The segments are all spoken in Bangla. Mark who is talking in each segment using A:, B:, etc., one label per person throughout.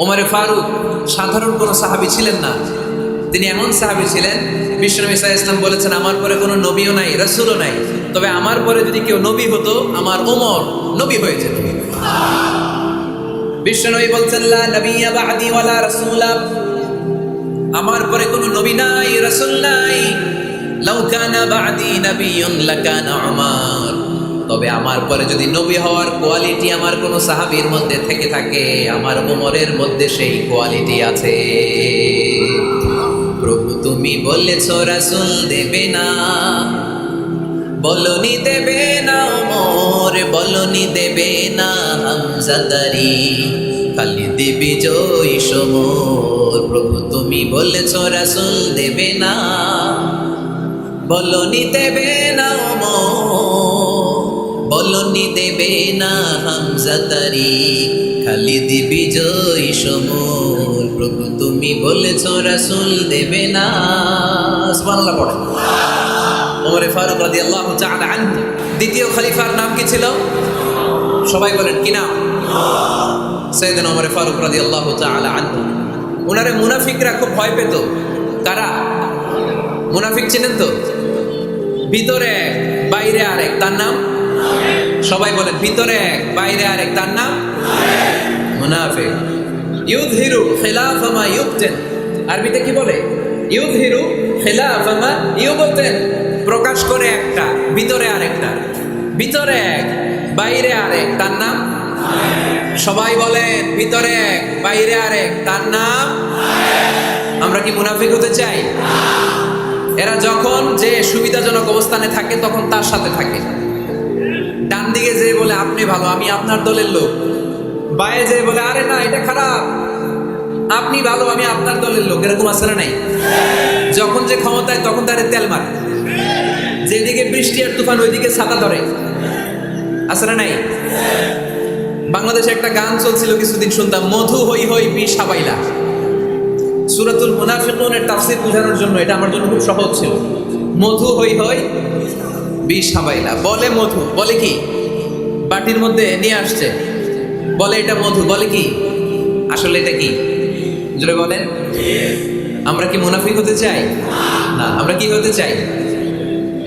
A: ওমরে ফারুক সাধারণ কোনো সাহাবী ছিলেন না, তিনি এমন সাহাবী ছিলেন, বিশ্বনবী সাল্লাল্লাহু আলাইহি ওয়াসাল্লাম বলেছেন আমার পরে কোনো নবীও নাই, রাসূলও নাই, তবে আমার পরে যদি কেউ নবী হতো আমার ওমর নবী হয়ে যেত। বিশ্বনবী বলছেন লা নবিয়্যা বা'দি ওয়ালা রাসূলা, আমার পরে কোনো নবী নাই, রাসূল নাই। লাউ কানা বা'দি নাবিয়্যুন লাকানা উমর, তবে আমার পরে যদি নবী হওয়ার কোয়ালিটি আমার কোনো সাহাবীর মধ্যে থেকে থাকে, আমার ওমরের মধ্যে সেই কোয়ালিটি আছে। প্রভু তুমি বলেছো রাসূল দেবে না, বলনি দেবে না ওমর, বলনি দেবে না হামজাদারি, খালি দেবী জয় সমর। প্রভু তুমি বলেছো রাসূল দেবে না, বলনি দেবে না ওমর, বলনি দেবে না হামজাদারি, খালি দিবি জয় সমর। প্রভু তুমি বলেছো রাসূল দেবে না। সুবহানাল্লাহ পড়ে। ওমর ফারুক রাদিয়াল্লাহু তাআলা আনহু দ্বিতীয় খলিফার নাম কি ছিল? সবাই বলেন কি নাম? সাইয়েদনা ওমর ফারুক রাদিয়াল্লাহু তাআলা আনহু। ওনারে মুনাফিকরা খুব ভয় পেত। কারা? মুনাফিক চিনেন তো? ভিতরে এক বাইরে আরেক, তার নাম? সবাই বলেন ভিতরে এক বাইরে আরেক, তার নাম মুনাফিক। ইউযহিরু খিলাফা মা ইউবতিন, আরবিতে কি বলে? ইউযহিরু খিলাফা মা ইউবতিন, প্রকাশ করে একটা, ভিতরে আরেকটা। ভিতরে এক বাইরে আরেক, তার নাম? সবাই বলেন ভিতরে এক বাইরে আরেক, তার নাম? আমরা কি মুনাফিক হতে চাই? এরা যখন যে সুবিধাজনক অবস্থানে থাকে তখন তার সাথে থাকে। ডান দিকে যে বলে আপনি ভালো, আমি আপনার দলের লোক, বায়ে যে বলে আরে না এটা খারাপ, আপনি ভালো, আমি আপনার দলের লোক। এরকম আছে না নাই? যখন যে ক্ষমতায় তখন তারে তেল মারে, যেদিকে বৃষ্টি আর তুফান ওইদিকে ছাতা ধরে। আছে না নাই? বাংলাদেশে একটা গান চলছিল কিছুদিন, শুনতাম, মধু হই হই বিষ হাবাইলা। সূরাতুল মুনাফিকুনের তাফসীর বোঝানোর জন্য এটা আমার জন্য খুব সহজ ছিল। মধু হই হই বিষ হাবাইলা, বলে মধু, বলে কি? বাটির মধ্যে নিয়ে আসছে, বলে এটা মধু, বলে কি? আসলে এটা কি? জোরে বলেন। আমরা কি মুনাফিক হতে চাই? না। আমরা কি হতে চাই?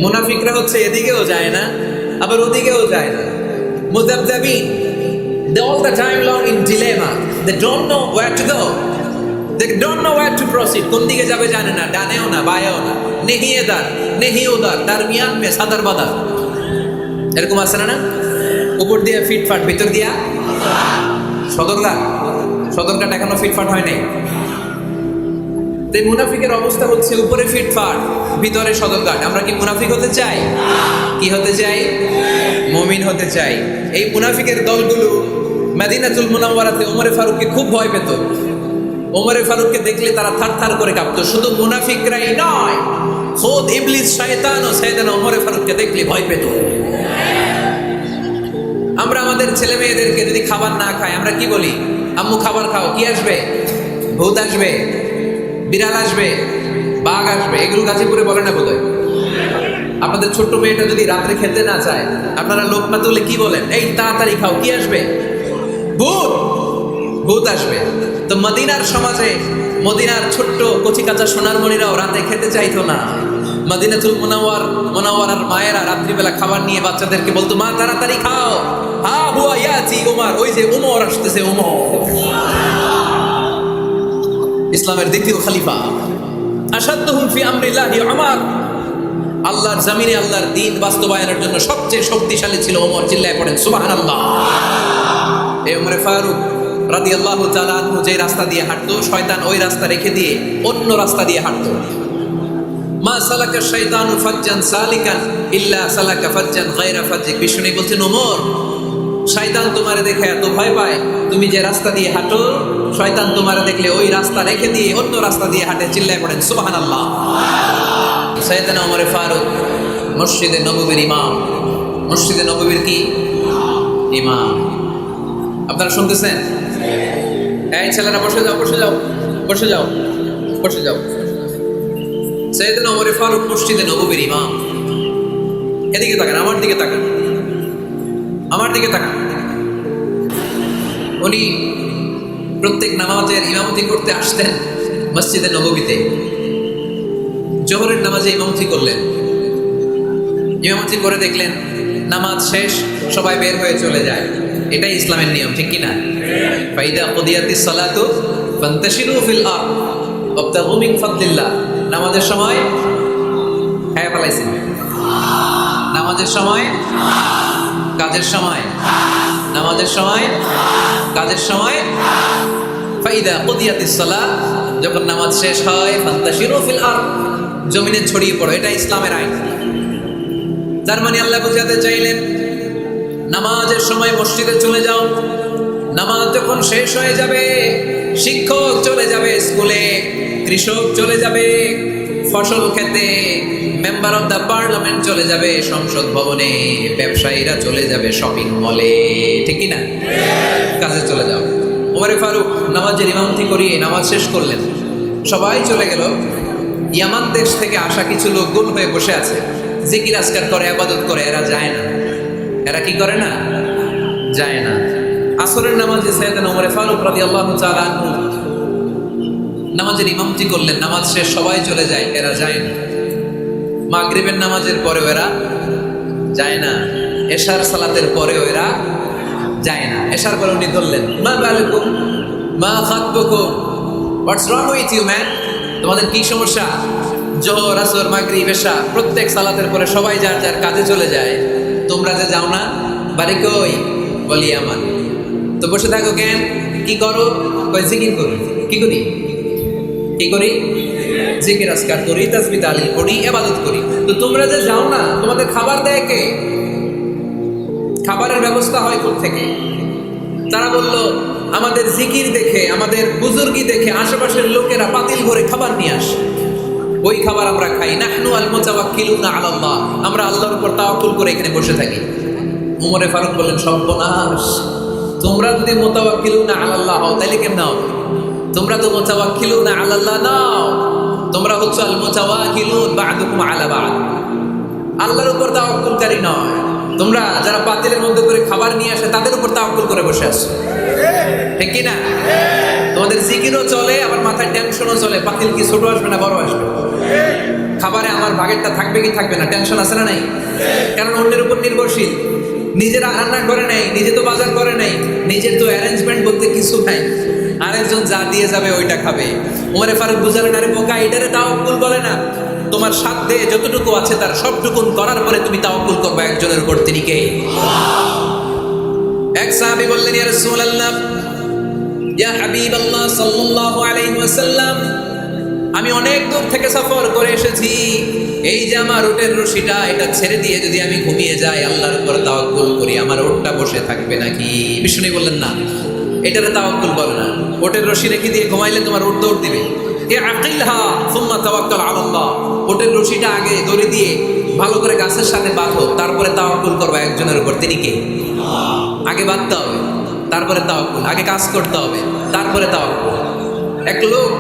A: মুনাফিকরা হচ্ছে এদিকেও যায় না আবার ওদিকেও যায় না, মুযাবযাবিন। They all the time long in dilemma. They don't know where to go. They don't know where to proceed. কোন দিকে যাবে জানে না, ডানেও না বায়েও না, নেহি এদার নেহি ওদার, দারমিয়ান মে সাদার বাদার। এরকম আছে না? উপর দিয়ে ফিটফাট, ভিতর দিয়া সদরঘাট। সদরঘাট এখনো ফিটফাট হয় নাই। তো এই মুনাফিকের অবস্থা হচ্ছে উপরে ফিটফাট, ভিতরে সদরঘাট। আমরা কি মুনাফিক হতে চাই? কি হতে চাই? মুমিন হতে চাই। এই মুনাফিকের দলগুলো মদিনাতুল মুনাওয়ারাতে ওমরে ফারুককে খুব ভয় পেত। ওমরে ফারুককে দেখলে তারা থারথার করে কাঁপতো। শুধু মুনাফিকরাই নয়, খোদ ইবলিস শয়তানও সাইয়েদনা ওমরে ফারুককে দেখলে ভয় পেত। আমরা আমাদের ছেলে মেয়েদেরকে যদি খাবার না খায় আমরা কি বলি? আম্মু খাবার খাও। কি আসবে? ভূত আসবে, বিড়াল আসবে, বাঘ আসবে। এগুলো গাজীপুরে বলে না বোধহয়? আপনাদের ছোট্ট মেয়েটা যদি রাত্রে খেতে না চায়, আপনারা লোক না তুলে কি বলেন? এই তাড়াতাড়ি খাও। কি আসবে? ভূত। ভূত আসবে। তো মদিনার সমাজে মদিনার ছোট্ট কচি কাঁচা সোনার মণিরাও রাতে খেতে চাইতো না। মদিনাতুল মুনাওয়ারার মায়েরা রাত্রিবেলা খাবার নিয়ে বাচ্চাদেরকে বলতো, মা তাড়াতাড়ি খাও, হা হুয়া ইয়াতি উমর, ওই যে উমর আসতেছে, উমর। ইসলামের দ্বিতীয় খলিফা, আশাদ্দুহুম ফি আমরিল্লাহি উমর। আল্লাহর জমিনে আল্লাহর দ্বীন বাস্তবায়নের জন্য সবচেয়ে শক্তিশালী ছিল ওমর। চিল্লায় পড়েন সুবহানাল্লাহ। এই ওমরে ফারুক রাদিয়াল্লাহু তাআলা আনহু যে রাস্তা দিয়ে হাঁটতো, শয়তান ওই রাস্তা রেখে দিয়ে অন্য রাস্তা দিয়ে হাঁটতো। মা সালাকা শাইতানু ফাজ্জান সালিকান ইল্লা সালাকা ফাজ্জান গায়রা ফাজ্জিক। বিষ্ণু বলছেন, ওমর, শয়তান তোমারে দেখে এত ভয় পায়, তুমি যে রাস্তা দিয়ে হাঁটো, শয়তান তোমারে দেখলে ওই রাস্তা রেখে দিয়ে অন্য রাস্তা দিয়ে হাঁটে। চিল্লায় পড়েন সুবহানাল্লাহ। সাইয়েদনা ওমরে ফারুক মসজিদে নববীর ইমাম। মসজিদে নববীর কি? ইমাম। আপনারা শুনতেছেন? এই ছেলেরা বসে যাও, বসে যাও, বসে যাও, বসে যাও। সাইয়েদনা ওমরে ফারুক মসজিদে নববীর ইমাম। এদিকে তাকান, আমার দিকে তাকান, আমার দিকে তাকান। উনি প্রত্যেক নামাজের ইমামতি করতে আসতেন মসজিদে নববীতে। জোহরের নামাজে ইমামতি করলেন, ইমামতি করে দেখলেন নামাজ শেষ, সবাই বের হয়ে চলে যায়। এটাই ইসলামের নিয়ম, ঠিক কিনা? ফাইদা কুদিয়াতিস সালাতু ফান্তাশিরু ফিল আরদ ওয়াবতাগু মিন ফাদলিল্লাহ। নামাজের সময় হ্যাঁ পালাইছেন, নামাজের সময় কাজের সময়, নামাজের সময় কাজের সময়। ফাইদা কুদিয়াতিস সালাত, যখন নামাজ শেষ হয় ফান্তাশিরু ফিল আরদ, জমিনে ছড়িয়ে পড়ো। এটা ইসলামের আইন। তার মানে আল্লাহ বুঝাতে চাইলেন নামাজের সময় মসজিদে চলে যাও। নামাজ যখন শেষ হয়ে যাবে, শিক্ষক চলে যাবে স্কুলে, কৃষক চলে যাবে ফসল খেতে, মেম্বার অফ দ্য পার্লামেন্ট চলে যাবে সংসদ ভবনে, ব্যবসায়ীরা চলে যাবে শপিং মলে, ঠিক কিনা? কাজে চলে যাও। ওমরে ফারুক নামাজের ইমামতি করিয়ে নামাজ শেষ করলেন, সবাই চলে গেল। ইয়ামান দেশ থেকে আসা কিছু লোক গোল হয়ে বসে আছে, জিকির আজকার করে, ইবাদত করে। এরা যায় না। এরা কি করে না? যায় না। আসরের নামাজে সাইয়েদনা ওমর ফারুক রাদিয়াল্লাহু তাআলা আনহু নামাজের ইমামতি করলেন, নামাজ শেষ, সবাই চলে যায়, এরা যায় না। মাগরিবের নামাজের পরেও এরা যায় না, এশার সালাতের পরেও এরা যায় না। এশার পরে উনি ধরলেন, মা বালুকুম মা খাতবুকুম, হোয়াটস রং উইথ ইউ ম্যান? তোমাদের কি সমস্যা? জোহর, আসর, মাগরিব, এশা প্রত্যেক সালাতের পরে সবাই যার যার কাজে চলে যায়, তোমরা যে যাও না? বাড়ি কই? বলি আমার। তো বসে থাকো কেন? কি করো? কই জিকির করি। কি করি? কি করি? জিকির আজকার করি, তাসবিহ তাহলিল করি, ইবাদত করি। তো তোমরা যে যাও না, তোমাদের খাবার দেয় কে? খাবারের ব্যবস্থা হয় কোথা থেকে? তারা বলল, আমাদের জিকির দেখে, আমাদের বুজুর্গি দেখে আশেপাশের লোকেরা পাতিল ভরে খাবার নিয়ে আসে, ওই খাবার আমরা খাই। নাহনু আল মুতাওয়াক্কিলুনা আলাল্লাহ, আমরা আল্লাহর উপর তাওয়াক্কুল করে এখানে বসে থাকি। ওমরে ফারুক বললেন, সর্বনাশ, তোমরা যদি মুতাওয়াক্কিলুনা আলাল্লাহ হও তাহলে কেমন হবে? তোমরা তো মুতাওয়াক্কিলুনা আলাল্লাহ নাও, তোমরা হচ্ছে আল মুতাওয়াক্কিলুন বা'দুকুম আলা বা'দ, আল্লাহর উপর তাওয়াক্কুলকারী নয়। তোমরা যারা পাতিলের মধ্যে করে খাবার নিয়ে আসে তাদের উপর তাওয়াক্কুল করে বসে আছো, ঠিক কি না? তোমাদের জিকিরও চলে, আবার মাথায় টেনশনও চলে। পাতিল কি ছোট আসবে না বড় আসবে? খাবারে আমার ভাগেরটা থাকবে কি থাকবে না, টেনশন আছে না নাই? কারণ অন্যের উপর নির্ভরশীল, নিজেরা রান্না করে নেই, নিজে তো বাজার করে নেই, নিজের তো অ্যারেঞ্জমেন্ট বলতে কিছু নাই, আরেকজন যা দিয়ে যাবে ওইটা খাবে। ওমরে ফারুক বুঝালেন, আরে বোকা, এটারে তাওয়াক্কুল বলে না। তোমার সাধ্যে যতটুকু আছে তার সবটুকুন করার পরে তুমি তাওয়াক্কুল করবে একজনের উপর। তিনি কে? এক সাহাবী বললেন, ইয়া রাসূলুল্লাহ, ইয়া হাবিবাল্লাহ সাল্লাল্লাহু আলাইহি ওয়াসাল্লাম, আমি অনেক দূর থেকে সফর করে এসেছি, এই যে আমার উটের রশিটা, এটা ছেড়ে দিয়ে যদি আমি ঘুমিয়ে যাই, আল্লাহর উপর তাওয়াক্কুল করি, আমার উটটা বসে থাকবে নাকি? বিষ্ণু বললেন, না, এটারে তাওয়াক্কুল বলে না। উটের রশি রেখে দিয়ে ঘুমাইলে তোমার উট দৌড় দিবে। এ আকিলহা সুম্মা তাওয়াক্কাল আলাল্লাহ, উটের রশিটা আগে দড়ি দিয়ে ভালো করে গাছের সাথে বাঁধো, তারপরে তাওয়াক্কুল করবে একজনের উপর। তিনি কে? আগে বাঁধতে হবে, তারপরে তাওয়াক্কুল। আগে কাজ করতে হবে, তারপরে তাওয়াক্কুল। এক লোক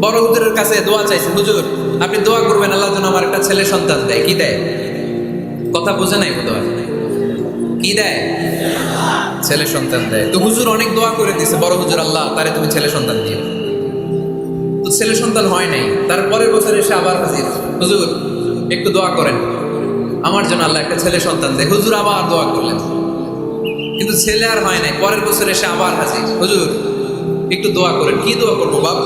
A: বড় হুজুরের কাছে দোয়া চাইছে, হুজুর আপনি দোয়া করবেন আল্লাহ যেন আমার একটা ছেলে সন্তান দেয়। কি দেয়? কথা বোঝে নাই বোধ হয়। কি দেয়? ছেলে সন্তান দেয়। তো হুজুর অনেক দোয়া করে দিছে বড় হুজুর, আল্লাহ তারে তুমি ছেলে সন্তান দিও। তো ছেলে সন্তান হয় নাই। তার পরের বছর এসে আবার হাজির, হুজুর একটু দোয়া করেন আমার জন্য আল্লাহ একটা ছেলে সন্তান দেয়। হুজুর আবার দোয়া করলেন, কিন্তু ছেলে আর হয় নাই। পরের বছর এসে আবার হাজির, হুজুর একটু দোয়া করেন। কি দোয়া করবো বাবা?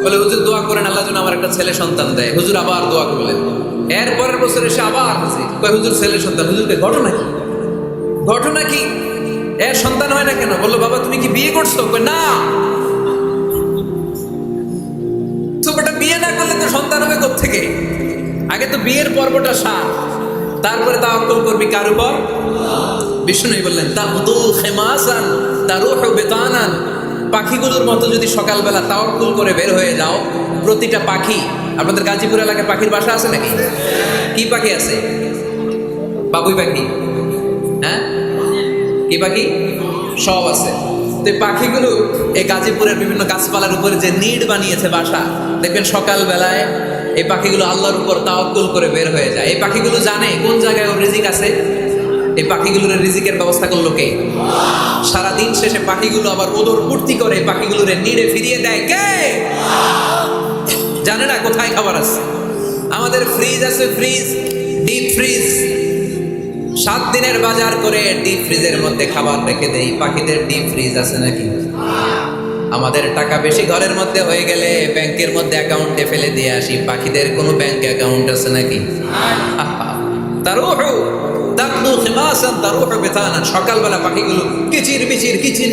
A: বলে হুজুর দোয়া করেন আল্লাহ যেন আমার একটা ছেলে সন্তান দেয়। হুজুর আবার দোয়া করলেন। এর পরের বছর এসে আবার হাজির, কয় হুজুর ছেলে সন্তান। হুজুরকে ঘটনা কি? ঘটনা কি? এর সন্তান হয় না কেন? বললো বাবা তুমি কি বিয়ে করছো? কয় না। তো বেটা বিয়ে না করলে তো সন্তান হবে কোত্থেকে? আগে তো বিয়ের পর্বটা সার, তারপরে তাওয়াক্কুল করবি কার উপর? বিষ্ণু বললেন, তাহুদু খেমাসান তারুহু বিতানান, পাখিগুলোর মতো যদি সকালবেলা তাওয়াক্কুল করে বের হয়ে যাও, প্রতিটা পাখি, আপনাদের গাজীপুর এলাকায় পাখির বাসা আছে নাকি? কি পাখি আছে? বাবুই পাখি, হ্যাঁ কি পাখি? সব আছে। তো এই পাখিগুলো এই গাজীপুরের বিভিন্ন গাছপালার উপরে যে নিড় বানিয়েছে বাসা, দেখবেন সকালবেলায় এই পাখিগুলো আল্লাহর উপর তাওয়াক্কুল করে বের হয়ে যায়। এই পাখিগুলো জানে কোন জায়গায় ওর রিজিক আছে, এই পাখিগুলোর রিজিকের ব্যবস্থা করলো কে? সারাদিন শেষে পাখিগুলো আবার ওদর পূর্তি করে পাখিগুলোর নিড়ে ফিরিয়ে দেয় কে? জানে না কোথায় খাবার আছে। আমাদের ফ্রিজ আছে, ফ্রিজ, ডিপ ফ্রিজ, 7 দিনের বাজার করে ডিপ ফ্রিজের মধ্যে খাবার রেখে দেই। পাখিদের ডিপ ফ্রিজ আছে নাকি? আমাদের টাকা বেশি ঘরের মধ্যে হয়ে গেলে ব্যাংকের মধ্যে অ্যাকাউন্টে ফেলে দিয়ে আসি। পাখিদের কোনো ব্যাংক অ্যাকাউন্ট আছে নাকি? সকালবেলা পাখিগুলো কিচির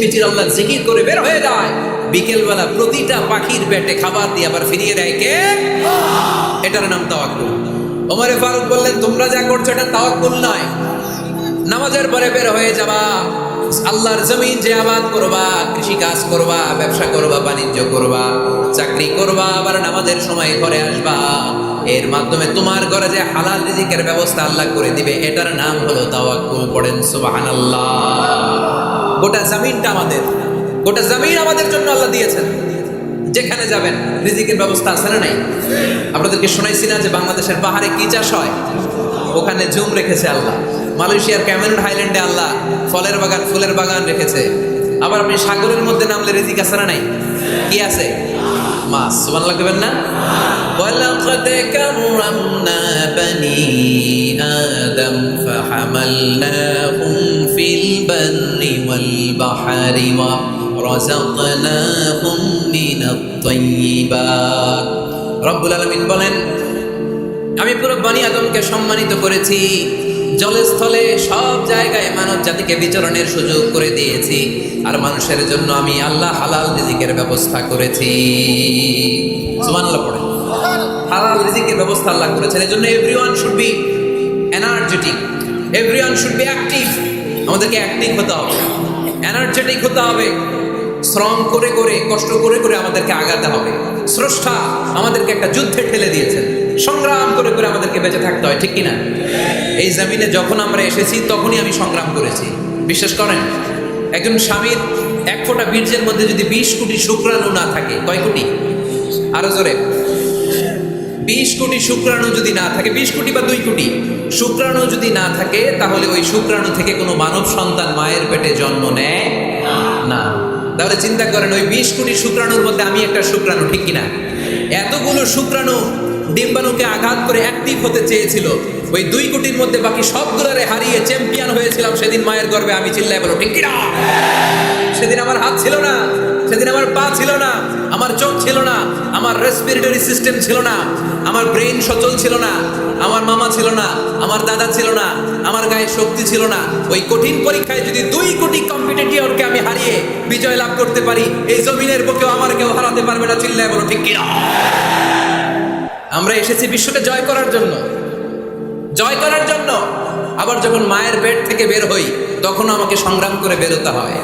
A: মিচির আল্লাহ জিকির করে বের হয়ে যায়। বিকেলবেলা প্রতিটা পাখির পেটে খাবার দিয়ে আবার ফিরিয়ে দেয় কে? এটার নাম তাওয়াক্কুল। ওমরে ফারুক বললেন, তোমরা যা করছো এটা তাওয়াক্কুল নয়। নামাজের পরে বের হয়ে যাবা, আল্লাহর জমিন যে আবাদ করবা, কৃষি কাজ করবা, ব্যবসা করবা, বাণিজ্য করবা, চাকরি করবা, আবার নামাজের সময় ঘরে আসবা। এর মাধ্যমে তোমার ঘরে যে হালাল রিজিকের ব্যবস্থা আল্লাহ করে দিবে, এটার নাম হলো তাওয়াক্কুল। পড়েন সুবহানাল্লাহ। গোটা জমিনটা আমাদের, গোটা জমিন আমাদের জন্য আল্লাহ দিয়েছেন। যেখানে যাবেন রিজিকের ব্যবস্থা আছে না নাই? আপনাদেরকে শোনাইছি না যে বাংলাদেশের পাহাড়ে কি চাষ হয়? ওখানে জুম রেখেছে আল্লাহ। মালয়েশিয়ার ক্যামেরুন হাইল্যান্ডে আল্লাহ ফলের বাগান, ফুলের বাগান রেখেছে। আবার আপনি সাগরের মধ্যে নামলে রিজিক আছে না নাই? কি আছে? মাছ। সুবহানাল্লাহ কইবেন না? ওয়ালাকাদ কাররামনা বানি আদম ফাহামালনাহুম ফিল বাররি ওয়াল বাহরি ওয়া রাযাকনাহুম মিনাত তাইয়্যিবাত। রব্বুল আলামিন বলেন, আমি পুরো বনি আদমকে সম্মানিত করেছি। জলে স্থলে সব জায়গায় মানব জাতিকে বিচরণের সুযোগ করে দিয়েছি। আর মানুষের জন্য আমি আল্লাহ হালাল রিজিকের ব্যবস্থা করেছি। সুবহানাল্লাহ পড়েন। হালাল রিজিকের ব্যবস্থা আল্লাহ করেছেন। এজন্য everyone should be energetic, everyone should be active. আমাদেরকে অ্যাক্টিভ হতে হবে, এনার্জেটিক হতে হবে। শ্রম করে করে, কষ্ট করে করে আমাদেরকে আগাতে হবে। স্রষ্টা আমাদেরকে একটা যুদ্ধে ঠেলে দিয়েছেন, সংগ্রাম করে করে আমাদেরকে বেঁচে থাকতে হয়, ঠিক কিনা? এই জমিনে যখন আমরা এসেছি তখনই আমি সংগ্রাম করেছি। বিশ্বাস করেন, একজন স্বামীর 1 ফোঁটা বীর্যের মধ্যে যদি 20 কোটি শুক্রাণু না থাকে, কয় কোটি? আরো জোরে। 20 কোটি শুক্রাণু যদি না থাকে, 20 কোটি বা 2 কোটি শুক্রাণু যদি না থাকে, তাহলে ওই শুক্রাণু থেকে কোনো মানব সন্তান মায়ের পেটে জন্ম নেয় না। তাহলে চিন্তা করেন, ওই 20 কোটি শুক্রাণুর মধ্যে আমি একটা শুক্রাণু, ঠিক কিনা? এতগুলো শুক্রাণু ডিম্বাণুকে আঘাত করে অ্যাক্টিভ হতে চেয়েছিল। ওই 2 কোটির মধ্যে বাকি সবগুলোরে হারিয়ে চ্যাম্পিয়ন হয়েছিলাম সেদিন মায়ের গর্ভে। আমি চিল্লায় বলো ঠিক কিনা? সেদিন আমার হাত ছিল না, সেদিন আমার পা ছিল না, আমার চোখ ছিল না, আমার রেসপিরেটরি সিস্টেম ছিল না, আমার ব্রেন সচল ছিল না, আমার মামা ছিল না, আমার দাদা ছিল না, আমার গায়ে শক্তি ছিল না। ওই কঠিন পরীক্ষায় যদি 2 কোটি কম্পিটিটরকে আমি হারিয়ে বিজয় লাভ করতে পারি, এই জমিনের বুকেও আমার কেউ হারাতে পারবে না। চিল্লায় বলো ঠিক কিনা? আমরা এসেছি বিশ্বকে জয় করার জন্য, জয় করার জন্য। আবার যখন মায়ের পেট থেকে বের হই, তখন আমাকে সংগ্রাম করে বেরোতে হয়।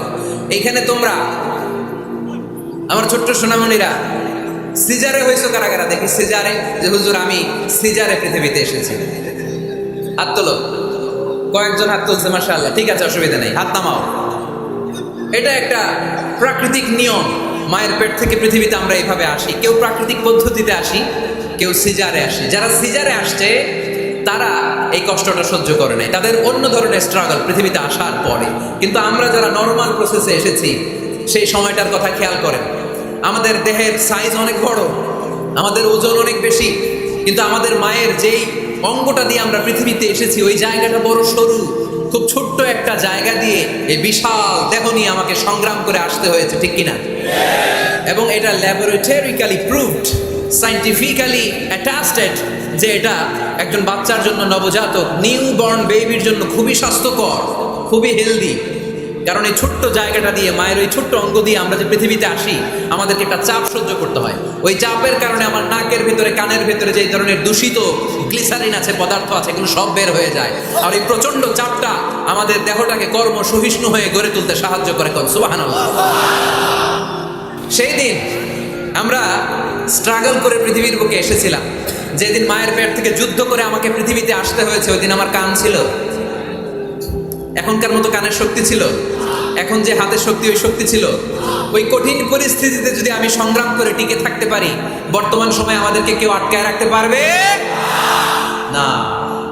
A: এইখানে তোমরা আমার ছোট্ট সোনামণিরা সিজারে হয়েছো কারা কারা? দেখি সিজারে, যে হুজুর আমি সিজারে পৃথিবীতে এসেছি। হাত তোলো। কয়েকজন হাত তুলছে, মাশাআল্লাহ। ঠিক আছে, অসুবিধা নেই, হাত নামাও। এটা একটা প্রাকৃতিক নিয়ম। মায়ের পেট থেকে পৃথিবীতে আমরা এইভাবে আসি। কেউ প্রাকৃতিক পদ্ধতিতে আসি, কেউ সিজারে আসে। যারা সিজারে আসছে তারা এই কষ্টটা সহ্য করে নাই, তাদের অন্য ধরনের স্ট্রাগল পৃথিবীতে আসার পরে। কিন্তু আমরা যারা নর্মাল প্রসেসে এসেছি, সেই সময়টার কথা খেয়াল করেন। আমাদের দেহের সাইজ অনেক বড়, আমাদের ওজন অনেক বেশি, কিন্তু আমাদের মায়ের যেই অঙ্গটা দিয়ে আমরা পৃথিবীতে এসেছি, ওই জায়গাটা বড় সরু। খুব ছোট্ট একটা জায়গা দিয়ে এই বিশাল দেহ নিয়ে আমাকে সংগ্রাম করে আসতে হয়েছে, ঠিক কিনা? এবং এটা ল্যাবরেটরিক্যালি প্রুভড, সায়েন্টিফিক্যালি অ্যাটাস্টেড যে এটা একজন বাচ্চার জন্য, নবজাতক নিউ বর্ন বেবির জন্য খুবই স্বাস্থ্যকর, খুবই হেলদি। কারণ এই ছোট্ট জায়গাটা দিয়ে, মায়ের ওই ছোট্ট অঙ্গ দিয়ে আমরা যে পৃথিবীতে আসি, আমাদেরকে একটা চাপ সহ্য করতে হয়। ওই চাপের কারণে আমার নাকের ভিতরে, কানের ভিতরে যে ধরনের দূষিত গ্লিসারিন আছে, পদার্থ আছে, এগুলো সব বের হয়ে যায়। আর এই প্রচন্ড চাপটা আমাদের দেহটাকে কর্ম সহিষ্ণু হয়ে গড়ে তুলতে সাহায্য করে। সুবহানাল্লাহ। সেই দিন আমরা স্ট্রাগল করে পৃথিবীর বুকে এসেছিলাম। যেদিন মায়ের পেট থেকে যুদ্ধ করে আমাকে পৃথিবীতে আসতে হয়েছে, ওই দিন আমার কান ছিল? এখনকার মতো কানের শক্তি ছিল? এখন যে হাতের শক্তি, ওই শক্তি ছিল? ওই কঠিন পরিস্থিতিতে যদি আমি সংগ্রাম করে টিকে থাকতে পারি, বর্তমান সময়ে আমাদেরকে কেউ আটকায় রাখতে পারবে না।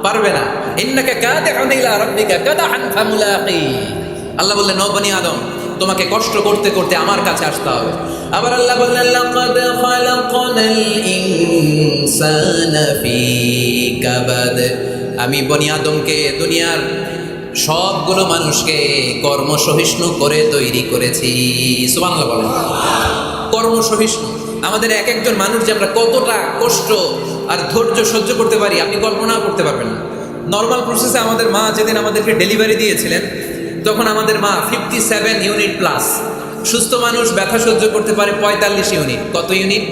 A: পারবে না। ইন্নাকা কাদিহুন ইলা রাব্বিকা কাদহান ফামুলাকি। আল্লাহ বললেন, ও বনি আদম, তোমাকে কষ্ট করতে করতে আমার কাছে আসতে হবে। আবার আল্লাহ বললেন, লাকাদ খালাকনাল ইনসানা ফি কাবাদ। আমি বনি আদমকে, দুনিয়ার সবগুলো মানুষকে কর্মসহিষ্ণু করে তৈরি করেছি। সুবহানাল্লাহ বলেন। কর্মসহিষ্ণু, আমাদের এক একজন মানুষ যে আমরা কতটা কষ্ট আর ধৈর্য সহ্য করতে পারি আপনি কল্পনা করতে পারবেন না। নর্মাল প্রসেসে আমাদের মা যেদিন আমাদেরকে ডেলিভারি দিয়েছিলেন তখন আমাদের মা 57 ইউনিট প্লাস। সুস্থ মানুষ ব্যথা সহ্য করতে পারে 45 ইউনিট। কত ইউনিট?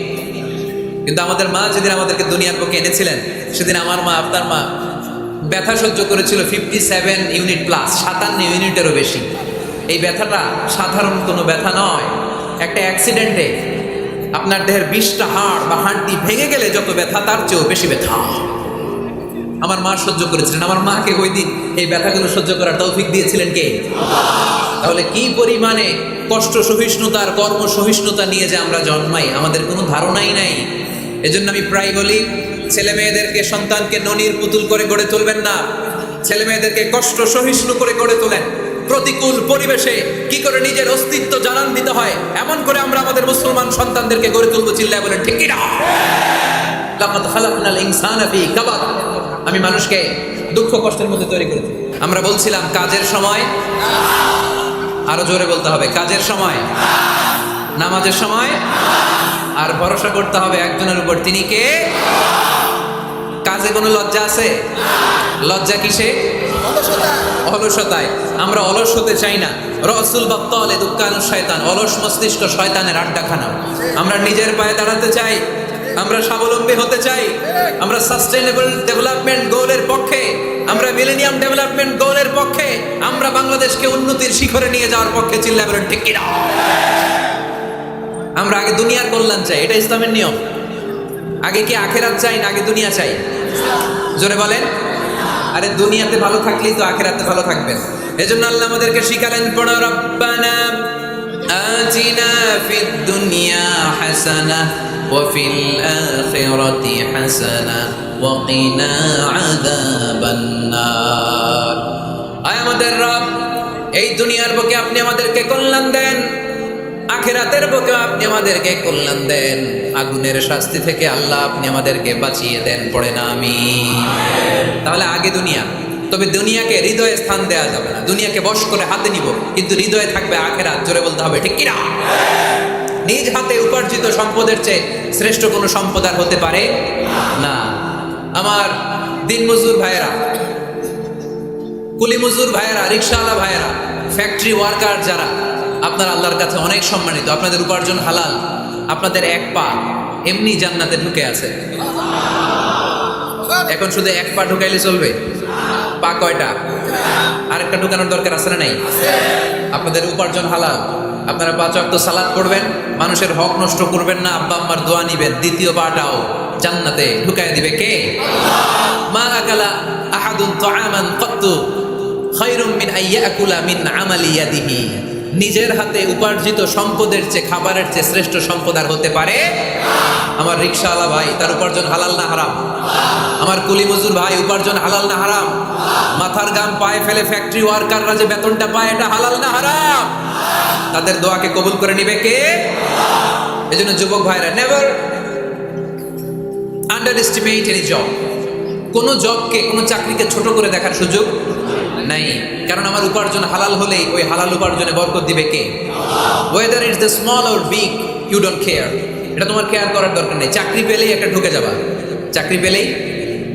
A: কিন্তু আমাদের মা যেদিন আমাদেরকে দুনিয়ার বুকে এনেছিলেন সেদিন আমার মা, আপনার মা ব্যথা সহ্য করেছিল 57 ইউনিট প্লাস, 57 ইউনিটেরও বেশি। এই ব্যথাটা সাধারণ কোনো ব্যথা নয়। একটা অ্যাক্সিডেন্টে আপনার দেহের 20টা হাড় বা হাড়টি ভেঙে গেলে যত ব্যথা তার চেয়েও বেশি ব্যথা আমার মা সহ্য করেছিলেন। আমার মাকে ওই দিন এই ব্যথাগুলো সহ্য করার তৌফিক দিয়েছিলেন কে? তাহলে কি পরিমাণে কষ্ট সহিষ্ণুতার, কর্ম সহিষ্ণুতা নিয়ে যে আমরা জন্মাই আমাদের কোনো ধারণাই নাই। এজন্য আমি প্রায় বলি, ছেলে মেয়েদেরকে, সন্তানকে ননির পুতুল করে গড়ে তুলবেন না। ছেলে মেয়েদেরকে কষ্ট সহিষ্ণু করে গড়ে তোলেন। প্রতিকূল পরিবেশে কি করে নিজের অস্তিত্ব জানান দিতে হয় এমন করে আমরা আমাদের মুসলমান সন্তানদেরকে গড়ে তুলবো। চিল্লায় বলেন ঠিক কি না? লাকাদ খালাকনাল ইনসানা ফি কাবাদ। আমি মানুষকে দুঃখ কষ্টের মধ্যে তৈরি করেছি। আমরা বলছিলাম কাজের সময়, আরো জোরে বলতে হবে, কাজের সময়, নামাজের সময়, আর ভরসা করতে হবে একজনের উপর, তিনি কে? কাজে কোনো লজ্জা আছে? লজ্জা কিসে? অলসতায়। আমরা অলস হতে চাই না। রসুল বাত্তালে দুক্কানু শয়তান, অলস মস্তিষ্ক শয়তানের আড্ডাখানা। আমরা নিজের পায়ে দাঁড়াতে চাই, আমরা স্বাবলম্বী হতে চাই, আমরা সাস্টেইনেবল ডেভেলপমেন্ট গোলের পক্ষে, আমরা মিলেনিয়াম ডেভেলপমেন্ট গোলের পক্ষে, আমরা বাংলাদেশকে উন্নতির শিখরে নিয়ে যাওয়ার পক্ষে। চিল্লায় বলেন ঠিক কি না? আমরা আগে দুনিয়ার কল্যাণ চাই, এটা ইসলামের নিয়ম। আগে কি আখেরাত চাই না আগে দুনিয়া চাই? জোরে বলেন। আরে দুনিয়াতে ভালো থাকলেই তো আখেরাতে ভালো থাকবেন। এজন্য আল্লাহ আমাদেরকে শিখালেন, পড়ো রব্বানা আতিনা ফিদ দুনিয়া হাসানাহ ওয়া ফিল আখিরাতি হাসানাহ ওয়া কিনা আযাবান নার। আয় আমাদের রব, এই দুনিয়ার বুকে আপনি আমাদেরকে কল্যাণ দেন, আখিরাতের বুকে আপনি আমাদেরকে কল্যাণ দেন, আগুনের শাস্তি থেকে আল্লাহ আপনি আমাদেরকে বাঁচিয়ে দেন। পড়ে না আমিন। তাহলে আগে দুনিয়া, তবে দুনিয়াকে হৃদয়ে স্থান দেওয়া যাবে না। দুনিয়াকে বশ করে হাতে নিব, কিন্তু হৃদয়ে থাকবে আখিরাত। জোরে বলতে হবে ঠিক কি না? নিজ হাতে উপার্জিত সম্পদের চেয়ে শ্রেষ্ঠ কোনো সম্পদ আর হতে পারে না। আমার দিনমজুর ভাইয়েরা, কুলি মজুর ভাইয়েরা, রিক্সাওয়ালা ভাইয়েরা, ফ্যাক্টরি ওয়ার্কার যারা, আপনারা আল্লাহর কাছে অনেক সম্মানিত। আপনাদের উপার্জন হালাল। আপনাদের এক পা এমনি জান্নাতে ঢুকে আছে। এখন শুধু এক পা ঢুকাইলে চলবে? পা কয়টা? আরেকটা ঢুকানোর দরকার আছে না নাই? আপনাদের উপার্জন হালাল। আপনারা 5 ওয়াক্ত সালাত পড়বেন, মানুষের হক নষ্ট করবেন না, আব্বা আম্মার দোয়া নিবেন। দ্বিতীয় পাটাও জান্নাতে ঢুকাই দিবে কে? মা আকালা আহাদুন তাআমান কাত্তু খায়রুম মিন আইয়াকুলা মিন আমালি ইয়াদিহি। নিজের হাতে উপার্জিত সম্পদের চেয়ে, খাবারের চেয়ে শ্রেষ্ঠ সম্পদ আর হতে পারে? আমার রিক্সাওয়ালা ভাই, তার উপার্জন হালাল না হারাম? আমার কুলি মজুর ভাই, উপার্জন হালাল না হারাম? মাথার গাম পায়ে ফেলে ফ্যাক্টরি ওয়ার্কাররা যে বেতনটা পায়, এটা হালাল না হারাম? তাদের দোয়াকে কবুল করে নিবে কে? এজন্য যুবক ভাইরা, never under estimate any job. কোন জবকে, কোন চাকরিকে ছোট করে দেখার সুযোগ নাই। কারণ আমার উপার্জন হালাল হলেই ওই হালাল উপার্জনে বরকত দিবে কে? Whether it's the small or big, you don't care. এটা তোমার কেয়ার করার দরকার নেই। চাকরি পেলেই একটা ঢুকে যাবা, চাকরি পেলেই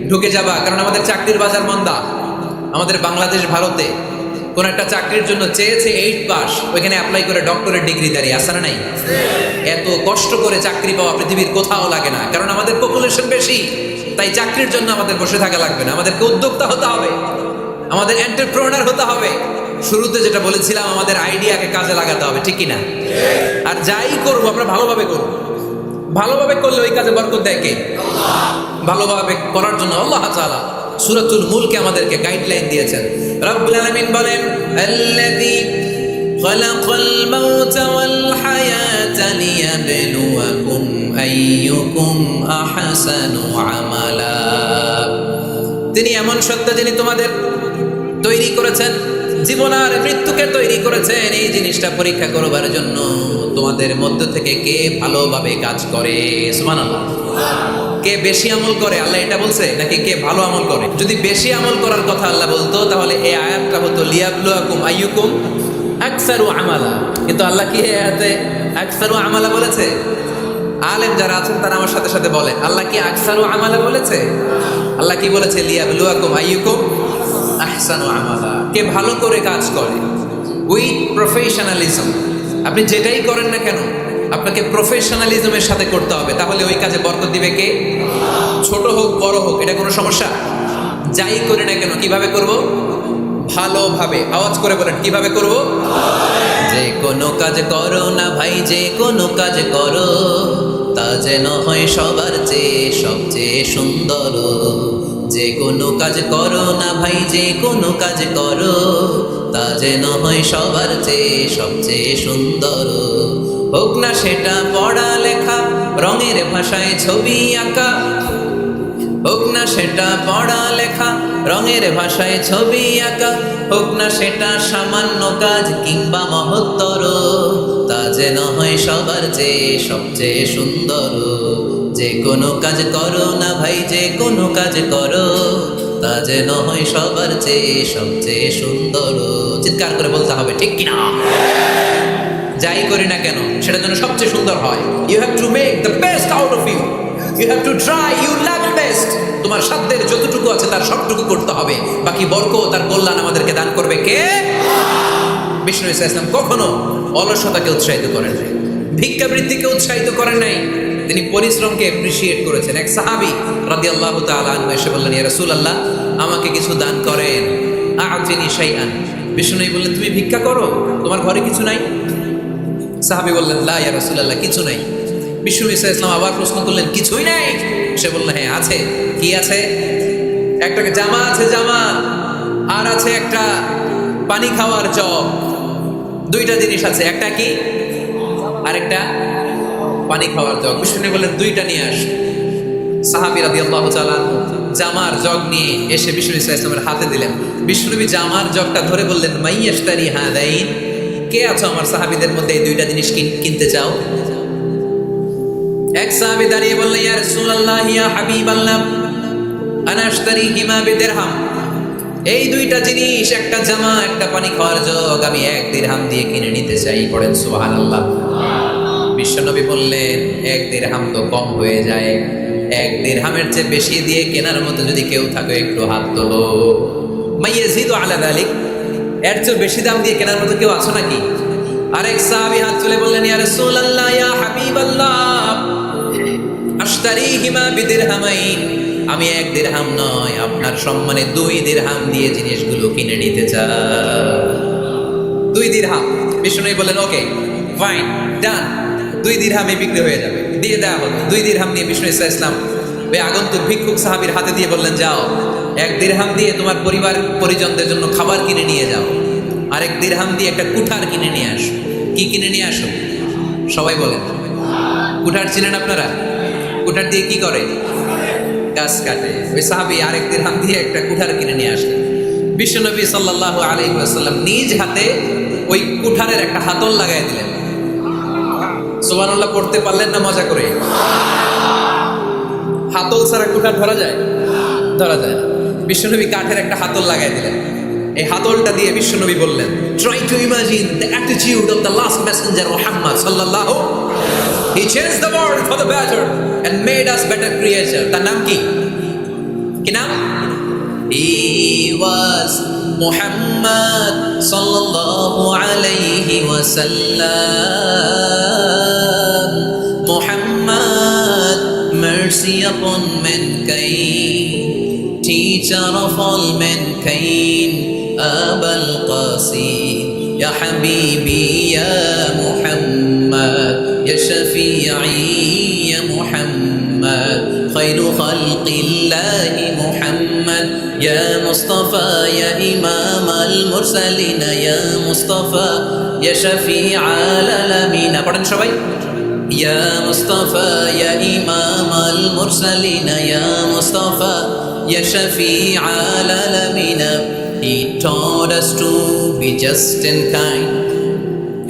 A: ঢুকে যাবা। কারণ আমাদের চাকরির বাজার মন্দা। আমাদের বাংলাদেশ, ভারতে কোন একটা চাকরির জন্য চেয়েছে 8 পাস, ওইখানে অ্যাপ্লাই করে ডক্টরের ডিগ্রি দাঁড়িয়ে আসে না নাই? এত কষ্ট করে চাকরি পাওয়া পৃথিবীর কোথাও লাগে না। কারণ আমাদের পপুলেশন বেশি, তাই চাকরির জন্য আমাদের বসে থাকা লাগবে না। আমাদেরকে উদ্যোক্তা হতে হবে, আমাদের এন্টারপ্রেনার হতে হবে। শুরুতে যেটা বলেছিলাম, আমাদের আইডিয়াকে কাজে লাগাতে হবে, ঠিক কিনা? আর যাই করবো আমরা ভালোভাবে করবো। ভালোভাবে করলে ওই কাজে বরকত দেয় কে? ভালোভাবে করার জন্য আল্লাহ তাআলা সূরাতুল মুলকে আমাদেরকে গাইডলাইন দিয়েছেন। রব্বুল আলামিন বলেন, আল্লাযী খালাকাল মাউতা ওয়াল হায়াতা লিয়াবলুয়াকুম আইয়ুকুম আহসানু আমালা। তিনি এমন সত্তা যিনি তোমাদের তৈরি করেছেন, জীবন আর মৃত্যুকে তৈরি করেছেন এই জিনিসটা পরীক্ষা করবার জন্য। তোমাদের মধ্য থেকে কে ভালোভাবে কাজ করে? সুবহানাল্লাহ। কে বেশি আমল করে, আল্লাহ এটা বলছে, নাকি কে ভালো আমল করে? যদি বেশি আমল করার কথা আল্লাহ বলতো তাহলে এই আয়াতটা হতো লিয়াবলুয়াকুম আইয়ুকুম আকসারু আমালা। কিন্তু আল্লাহ কি এই আয়াতে আকসারু আমালা বলেছে? আলেম যারা আছেন তারা আমার সাথে সাথে বলেন, আল্লাহ কি আকসারু আমালা বলেছে? আল্লাহ কি বলেছে? লিয়াবলুয়াকুম আইয়ুকুম আহসানু আমালা। কে ভালো করে কাজ করে উইথ প্রফেশনালিজম। আপনি যেটাই করেন না কেন আপনাকে প্রফেশনালিজমের সাথে করতে হবে, তাহলে ওই কাজে বরকত দিবে কে? ছোট হোক বড় হোক এটা কোনো সমস্যা। যাই করি না কেন কিভাবে করব? ভালোভাবে। আওয়াজ করে বলেন, কিভাবে করব? যে কোনো কাজ করো না ভাই, যে কোনো কাজ করো তা যেন হয় সবার চেয়ে সবচেয়ে সুন্দর। যে কোনো কাজ করো না ভাই, যে কোনো কাজ করো তা যেন হয় সবার চেয়ে সবচেয়ে সুন্দর। হোক না সেটা পড়া লেখা, রঙের ভাষায় ছবি আঁকা, হোক না সেটা পড়া লেখা, রঙের ভাষায় ছবি আঁকা, হোক না সেটা সামান্য কাজ কিংবা মহত্তর, তা যেন হয় সবার চেয়ে সবচেয়ে সুন্দর। যে কোনো কাজ করো না ভাই, যে কোনো কাজ করো তা যেন হয় সবার চেয়ে সবচেয়ে সুন্দর। চিৎকার করে বলতে হবে, ঠিক কিনা? যাই করি না কেন সেটা যেন সবচেয়ে সুন্দর হয়। You have to make the best out of you, you have to try your level best. তোমার সাধ্যের যতটুকু আছে তার সবটুকু করতে হবে, বাকি বরকত তার কল্যাণ আমাদেরকে দান করবে কে? বিষ্ণু ইসলাম কখনো অলসতাকে উৎসাহিত করেন নাই, ভিক্ষাবৃত্তিকে উৎসাহিত করেন নাই, তিনি পরিশ্রমকে অ্যাপ্রিশিয়েট করেছেন। এক সাহাবী রাদিয়াল্লাহু তাআলা আনহু এসে বললেন, ইয়া রাসূলুল্লাহ আমাকে কিছু দান করেন, আ'তিনি শাইআন। বিষ্ণু বললেন, তুমি ভিক্ষা করো, তোমার ঘরে কিছু নাই? সাহাবী বললেন, লা ইয়া রাসূলুল্লাহ কিছু নাই। বিষ্ণু ইসলাম আবার প্রশ্ন করলেন, কিছুই নাই? সে বললেন, হ্যাঁ আছে। কি আছে? একটা জামা আছে, জামা, আর আছে একটা পানি খাওয়ার জগ। দুইটা জিনিস আছে, একটা কি আরেকটা পানি খাওয়ার জগ। বিষ্ণু বললেন, দুইটা নিয়ে আস। সাহাবী রাদিয়াল্লাহু তাআলা জামার জগ নিয়ে এসে বিষ্ণু ইসলামের হাতে দিলেন। বিষ্ণুনবী জামার জগটা ধরে বললেন, মাইয়াশতারি হাদাইন, কে আছো আমার সাহাবীদের মধ্যে এই দুইটা জিনিস কিনতে চাও? এক সাহাবী দাঁড়িয়ে বললেন, ইয়া রাসূলুল্লাহ ইয়া হাবিবাল্লাহ আনা আশতারিহিমা বিদিরহাম। এই দুইটা জিনিস, একটা জামা একটা পানি খাওয়ার জগ, আমি 1 দিরহাম দিয়ে কিনে নিতে চাই। পড়েন সুবহানাল্লাহ। বিশ্বনবী বললেন, 1 দিরহাম তো কম হয়ে যায়, 1 দিরহামের চেয়ে বেশি দিয়ে কেনার মতো যদি কেউ থাকে একটু হাত তোলো। মাইয়াজিদু আলা যালিক, এর চেয়ে বেশি দাম দিয়ে কেনার মতো কেউ আছো নাকি? আরেক সাহাবী হাত তুলে বললেন, ইয়া রাসূলুল্লাহ ইয়া হাবিবাল্লাহ আশতারিহিমা বিদিরহামাইন, আমি 1 দিরহাম নয় আপনার সম্মানে 2 দিরহাম দিয়ে জিনিসগুলো কিনে নিতে চাই। 2 দিরহাম। বিষ্ণু বললেন, ওকে ফাইন, ডান, 2 দিরহামে বিক্রি হয়ে যাবে। দিয়ে দেওয়া হলো। 2 দিরহাম নিয়ে বিষ্ণু ইসলাম ওই আগন্তুক ভিক্ষুক সাহাবীর হাতে দিয়ে বললেন, যাও 1 দিরহাম দিয়ে তোমার পরিবার পরিজনদের জন্য খাবার কিনে নিয়ে যাও, আর 1 দিরহাম দিয়ে একটা কুঠার কিনে নিয়ে আসো। কি কিনে নিয়ে আসো? সবাই বলেন। কুঠার ছিলেন আপনারা? কুঠার দিয়ে কি করে? গাছ কাটে। ওই সাহাবী 1 দিরহাম দিয়ে একটা কুঠার কিনে নিয়ে আসলেন। বিশ্বনবী সাল্লাল্লাহু আলাইহি ওয়াসাল্লাম নিজ হাতে ওই কুঠারের একটা হাতল লাগাই দিলেন। সুবহানাল্লাহ পড়তে পারলেন না মজা করে? হাতল ছাড়া কুঠার ধরা যায়? ধরা যায় না। বিশ্বনবী কাঠের একটা হাতল লাগাই দিলেন। এই হাতলটা দিয়ে বিশ্বনবী বললেন, try to imagine the attitude of the last messenger Muhammad সাল্লাল্লাহু, he changed the world for the better and made us better creature. তার নাম কি? কি নাম? হি ওয়াজ মুহাম্মদ সাল্লাল্লাহু আলাইহি ওয়াসাল্লাম। Muhammad, mercy upon mankind, teacher of all mankind, Abul Qasim, Ya Habibi, Ya Muhammad, Ya Shafi'i, Ya Muhammad, Khairu Khalqillahi Muhammad, Ya Mustafa, Ya Imam al-Mursalin, Ya Mustafa, Ya Shafi'al alamin. পড়েন সবাই। Ya Mustafa, Ya Imam al-Mursalin, Ya Mustafa, Ya Shafi'al Alamina. He taught us to be just and kind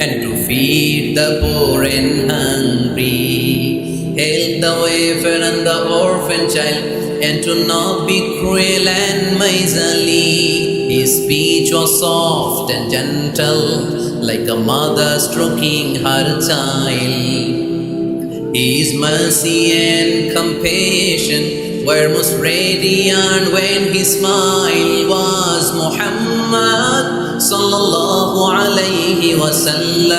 A: and to feed the poor and hungry, help the wafer and the orphan child, and to not be cruel and miserly. His speech was soft and gentle, like a mother stroking her child. His mercy and compassion were most radiant when his smile was Muhammad sallallahu alayhi wasallam.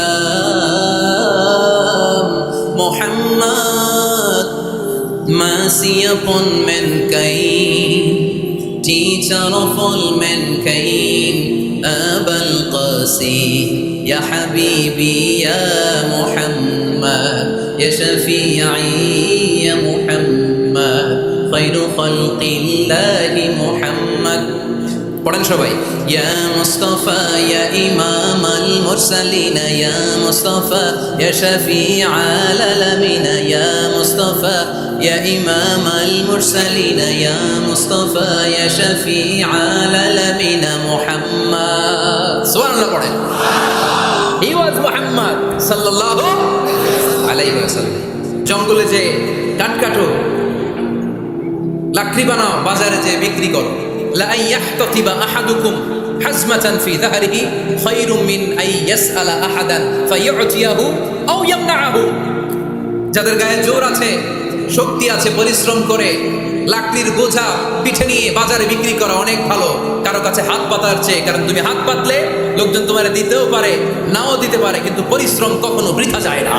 A: Muhammad, mercy upon mankind, teacher of all mankind, Abul Qasim, Ya Habibi, Ya Muhammad, Ya Shafi'i, Ya Muhammad, khairu khalqillahi Muhammad. পড়েন সবাই। Ya Mustafa, Ya Imam al-Mursalin, Ya Mustafa, Ya Shafi'al Alamin, Ya Mustafa, Ya Imam al-Mursalin, Ya Mustafa, Ya Shafi'al Alamin Muhammad। সুবহানাল্লাহ পড়েন। He was Muhammad sallallahu আলাইহি ওয়াসাল্লাম। জঙ্গলে যে কাঠ কাটো, লাকড়ি বানাও, বাজারে যে বিক্রি করো। লা আইয়াহতাতিবা আহাদুকুম হাজমাতান ফি যাহরিহি খায়রুম মিন আই ইয়াসআলা আহাদান ফায়ু'তিয়াহু আও ইয়ামনাহু। যাদের গায়ে জোর আছে, শক্তি আছে, পরিশ্রম করে লাকড়ির বোঝা পিঠে নিয়ে বাজারে বিক্রি করা অনেক ভালো কারো কাছে হাত পাতার চেয়ে। কারণ তুমি হাত পাতলে লোকজন তোমার দিতেও পারে, নাও দিতে পারে, কিন্তু পরিশ্রম কখনো বৃথা যায় না।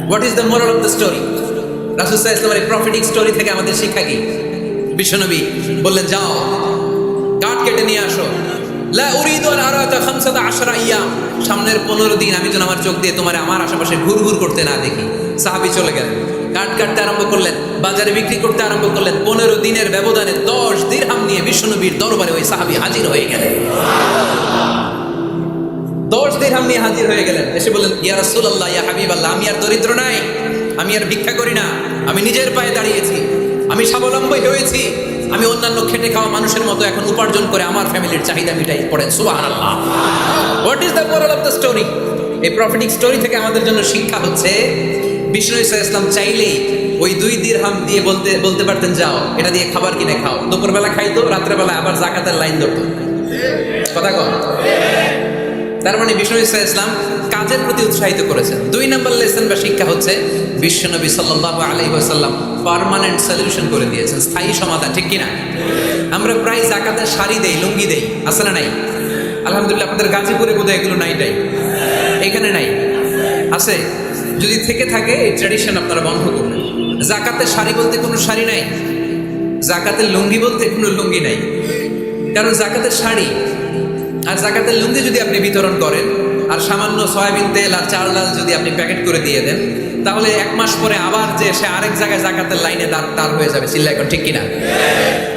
A: What is the moral of the story? রাসূল সাল্লাল্লাহু আলাইহি ওয়াসাল্লামের প্রফেটিক স্টোরি থেকে আমাদের শিক্ষা কি? বিশ্বনবী বললেন, যাও কাঠ কেটে নিয়ে আসো। লা উরিদু আন আরাকা 15 আইয়াম, সামনের 15 দিন আমি যেন আমার চোখ দিয়ে তোমার আমার আশেপাশে ঘুরঘুর করতে না দেখি। সাহাবী চলে গেলেন, কাঠ কাটতে আরম্ভ করলেন, বাজারে বিক্রি করতে আরম্ভ করলেন। 15 দিনের ব্যবধানে 10 দিরহাম নিয়ে বিশ্বনবীর দরবারে ওই সাহাবী হাজির হয়ে গেলেন। 10 দিরহাম নিয়ে হাজির হয়ে গেলেন। এসে বললেন, ইয়া রাসূলুল্লাহ, ইয়া হাবিবাল্লাহ, আমি আর দরিদ্র নাই, আমি আর ভিক্ষা করি না, আমি নিজের পায়ে দাঁড়িয়েছি, আমি স্বাবলম্বী হয়েছি, আমি অন্যান্য খেটে খাওয়া মানুষের মতো এখন উপার্জন করে আমার ফ্যামিলির চাহিদা মিটাই। পড়েন সুবহানাল্লাহ। What is the moral of the story? এই প্রফেটিক স্টোরি থেকে আমাদের জন্য শিক্ষা হচ্ছে, বিষ্ণু ঈসা ইসলাম চাইলেই ওই 2 দিরহাম দিয়ে বলতে পারতেন, যাও এটা দিয়ে খাবার কিনে খাও। দুপুরবেলা খাইতো, রাত্রেবেলা আবার যাকাতের লাইন ধরতো। কথা কন। তার মানে বিষ্ণু ঈসা ইসলাম কাজের প্রতি উৎসাহিত করেছেন। 2 নম্বর লেসন বা শিক্ষা হচ্ছে, বিশ্বনবী সাল্লাল্লাহু আলাইহি ওয়াসাল্লাম পার্মানেন্ট সলিউশন করে দিয়েছেন, স্থায়ী সমাধান। ঠিক কিনা? আমরা প্রায় যাকাতের শাড়ি দেই, লুঙ্গি দেই, আছে না নাই? আলহামদুলিল্লাহ, আপনাদের গাজীপুরে বোধহয় এগুলো নাইটাই, এখানে নাই, আছে? যদি থেকে থাকে এই ট্র্যাডিশন আপনারা বন্ধ করবেন। যাকাতের শাড়ি বলতে কোনো শাড়ি নাই, যাকাতের লুঙ্গি বলতে কোনো লুঙ্গি নাই। কারণ যাকাতের শাড়ি আর যাকাতের লুঙ্গি যদি আপনি বিতরণ করেন, আর সামান্য সয়াবিন তেল আর চাল ডাল যদি আপনি প্যাকেট করে দিয়ে দেন, তাহলে 1 মাস পরে আবার যে সে আরেক জায়গায় যাকাতের লাইনে দাঁড় হয়ে যাবে। চিল্লা এখন, ঠিক কিনা?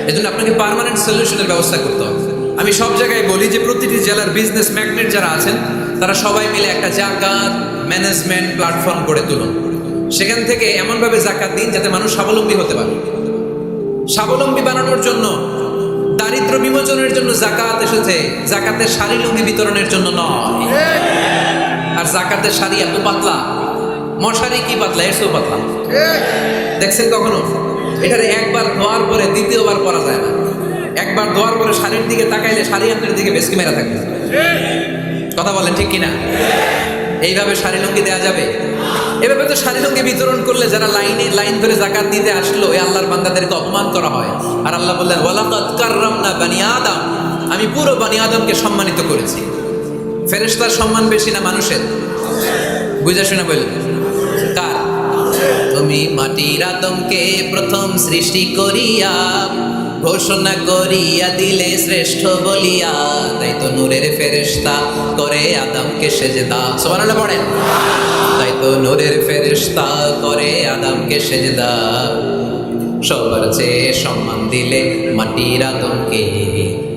A: এজন্য আপনাকে পার্মানেন্ট সলিউশনের ব্যবস্থা করতে হবে। আমি সব জায়গায় বলি যে প্রতিটি জেলার বিজনেস ম্যাগনেট যারা আছেন, তারা সবাই মিলে একটা যাকাত ম্যানেজমেন্ট প্ল্যাটফর্ম করে তুলুন। সেখান থেকে এমনভাবে যাকাত দিন যাতে মানুষ স্বাবলম্বী হতে পারে। স্বাবলম্বী বানানোর জন্য, দারিদ্র বিমোচনের জন্য যাকাত এসেছে, যাকাতের শাড়ি লুঙ্গি বিতরণের জন্য নয়। আর যাকাতের শাড়ি এত পাতলা, মশারি কি পাতলা, এর চেয়েও পাতলা। দেখছেন কখনো? এটারে একবার ধোয়ার পরে দ্বিতীয়বার পরা যায় না। একবার ধোয়ার পরে শাড়ির দিকে তাকাইলে শাড়ি আপনার দিকে বেশকি মেরা থাকে। কথা বলেন, ঠিক কিনা? এইভাবে শাড়ি লুঙ্গি দেওয়া যাবে? এভাবে তো শাড়ি লুঙ্গি বিতরণ করলে যারা লাইন ধরে যাকাত দিতে আসলো, এই আল্লাহর বান্দাদেরকে অপমান করা হয়। আর আল্লাহ বললেন, ওয়ালাকাদ কাররামনা বানি আদম, আমি পুরো বানি আদমকে সম্মানিত করেছি। ফেরেশতার সম্মান বেশি না মানুষের? বুঝা শুনে বললেন, কার? তুমি মাটির আদমকে প্রথম সৃষ্টি করিয়া ঘোষণা করিয়া দিলে শ্রেষ্ঠ বলিয়া, তাই তো নূরের ফেরেশতা করে আদমকে সেজদা। সুবহানাল্লাহ পড়েন। তাই তো নূরের ফেরেশতা করে আদমকে সেজদা। সবার চেয়ে সম্মান দিলে মাটির আদমকে।